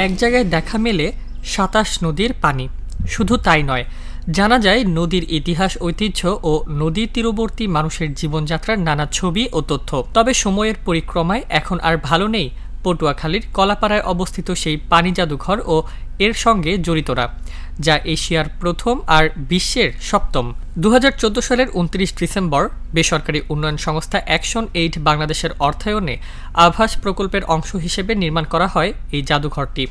এক জায়গায় দেখা মেলে ২৭ নদীর পানি। শুধু তাই নয়, জানা যায় নদীর ইতিহাস, ঐতিহ্য ও নদীর তীরবর্তী মানুষের জীবনযাত্রার নানা ছবি ও তথ্য। তবে সময়ের পরিক্রমায় এখন আর ভালো নেই পটুয়াখালীর কলাপাড়ায় অবস্থিত সেই পানি জাদুঘর ও এর সঙ্গে জড়িতরা, যা এশিয়ার প্রথম আর বিশ্বের সপ্তম। ২০১৪ সালের ২৯ ডিসেম্বর বেসরকারি উন্নয়ন সংস্থা অ্যাকশন এইড বাংলাদেশের অর্থায়নে আভাস প্রকল্পের অংশ হিসেবে নির্মাণ করা হয় এই জাদুঘরটি।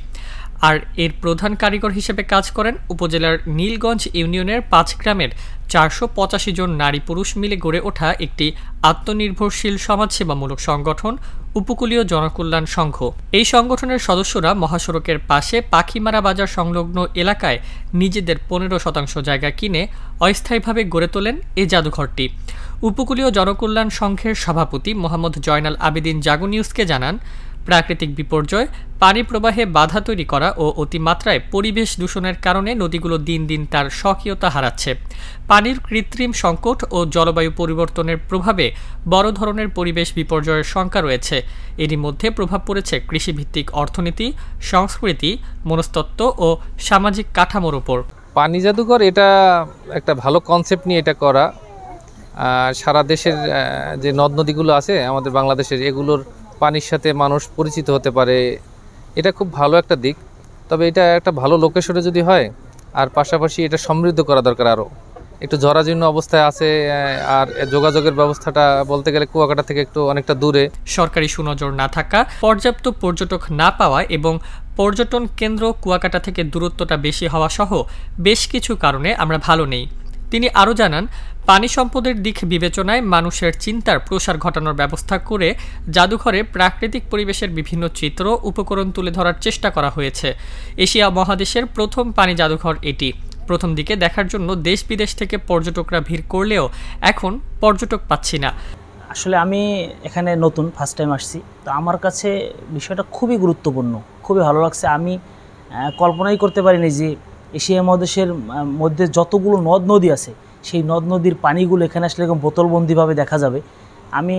আর এর প্রধান কারিগর হিসেবে কাজ করেন উপজেলার নীলগঞ্জ ইউনিয়নের ৫ গ্রামের ৪৮৫ জন নারী পুরুষ মিলে গড়ে ওঠা একটি আত্মনির্ভরশীল সমাজসেবামূলক সংগঠন উপকূলীয় জনকল্যাণ সংঘ। এই সংগঠনের সদস্যরা মহাসড়কের পাশে পাখিমারা বাজার সংলগ্ন এলাকায় নিজেদের ১৫% জায়গা কিনে অস্থায়ীভাবে গড়ে তোলেন এই জাদুঘরটি। উপকূলীয় জনকল্যাণ সংঘের সভাপতি মোহাম্মদ জয়নাল আবেদিন জাগো নিউজকে জানান, প্রাকৃতিক বিপর্যয়, পানি প্রবাহে বাধা তৈরি করা ও অতিমাত্রায় পরিবেশ দূষণের কারণে নদীগুলো দিন দিন তার স্বকীয়তা হারাচ্ছে। পানির কৃত্রিম সংকট ও জলবায়ু পরিবর্তনের প্রভাবে বড় ধরনের পরিবেশ বিপর্যয়ের শঙ্কা রয়েছে। এরই মধ্যে প্রভাব পড়েছে কৃষিভিত্তিক অর্থনীতি, সংস্কৃতি, মনস্তত্ত্ব ও সামাজিক কাঠামোর ওপর। পানি জাদুঘর এটা একটা ভালো কনসেপ্ট নিয়ে এটা করা। সারা দেশের যে নদ নদীগুলো আছে আমাদের বাংলাদেশের, এগুলোর পানির সাথে মানুষ পরিচিত হতে পারে, এটা খুব ভালো একটা দিক। তবে এটা একটা ভালো লোকেশনে যদি হয়, আর পাশাপাশি এটা সমৃদ্ধ করা দরকার। আরও একটু জরাজীর্ণ অবস্থায় আছে, আর যোগাযোগের ব্যবস্থাটা বলতে গেলে কুয়াকাটা থেকে একটু অনেকটা দূরে। সরকারি সুনজর না থাকা, পর্যাপ্ত পর্যটক না পাওয়া এবং পর্যটন কেন্দ্র কুয়াকাটা থেকে দূরত্বটা বেশি হওয়া সহ বেশ কিছু কারণে আমরা ভালো নেই। তিনি আরও জানান, পানি সম্পদের দিক বিবেচনায় মানুষের চিন্তার প্রসার ঘটানোর ব্যবস্থা করে জাদুঘরে প্রাকৃতিক পরিবেশের বিভিন্ন চিত্র উপকরণ তুলে ধরার চেষ্টা করা হয়েছে। এশিয়া মহাদেশের প্রথম পানি জাদুঘর এটি। প্রথম দিকে দেখার জন্য দেশ বিদেশ থেকে পর্যটকরা ভিড় করলেও এখন পর্যটক পাচ্ছি না। আসলে আমি এখানে নতুন, ফার্স্ট টাইম আসছি, তো আমার কাছে বিষয়টা খুবই গুরুত্বপূর্ণ, খুবই ভালো লাগছে। আমি কল্পনাই করতে পারিনি যে এশিয়া মহাদেশের মধ্যে যতগুলো নদ নদী আছে, সেই নদ নদীর পানিগুলো এখানে আসলে এরকম বোতলবন্দিভাবে দেখা যাবে। আমি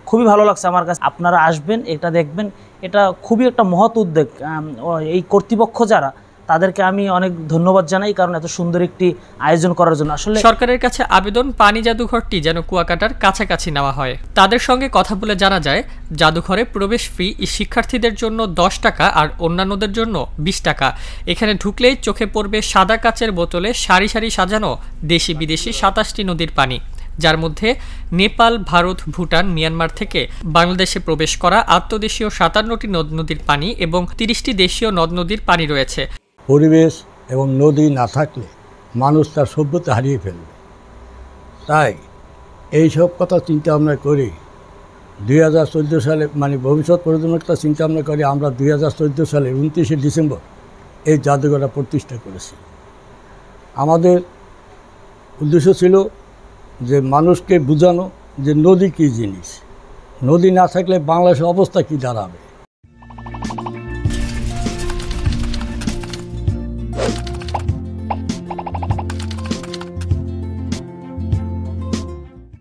খুবই ভালো লাগছে আমার কাছে। আপনারা আসবেন, এটা দেখবেন, এটা খুবই একটা মহৎ উদ্যোগ। এই কর্তৃপক্ষ যারা, তাদেরকে আমি অনেক ধন্যবাদ জানাই, কারণ এত সুন্দর একটি আয়োজন করার জন্য। আসলে সরকারের কাছে আবেদন, পানি জাদুঘরটি যেন কুয়াকাটার কাছাকাছি নেওয়া হয়। তাদের সঙ্গে কথা বলে জানা যায়, জাদুঘরে প্রবেশ ফি শিক্ষার্থীদের জন্য ১০ টাকা আর অন্যান্যদের জন্য ২০ টাকা। এখানে ঢুকলেই চোখে পড়বে সাদা কাচের বোতলে সারি সারি সাজানো দেশি বিদেশি ২৭টি নদীর পানি, যার মধ্যে নেপাল, ভারত, ভুটান, মিয়ানমার থেকে বাংলাদেশে প্রবেশ করা আন্তর্দেশীয় ৫৭টি নদ নদীর পানি এবং ৩০টি দেশীয় নদ নদীর পানি রয়েছে। পরিবেশ এবং নদী না থাকলে মানুষ তার সভ্যতা হারিয়ে ফেলবে। তাই এইসব কথা চিন্তা ভাবনা করি ২০১৪ সালে, ভবিষ্যৎ প্রজন্মটা চিন্তা ভাবনা করে আমরা ২০১৪ সালে ২৯শে ডিসেম্বর এই জাদুঘরটা প্রতিষ্ঠা করেছি। আমাদের উদ্দেশ্য ছিল যে মানুষকে বোঝানো যে নদী কী জিনিস, নদী না থাকলে বাংলাদেশের অবস্থা কী দাঁড়াবে।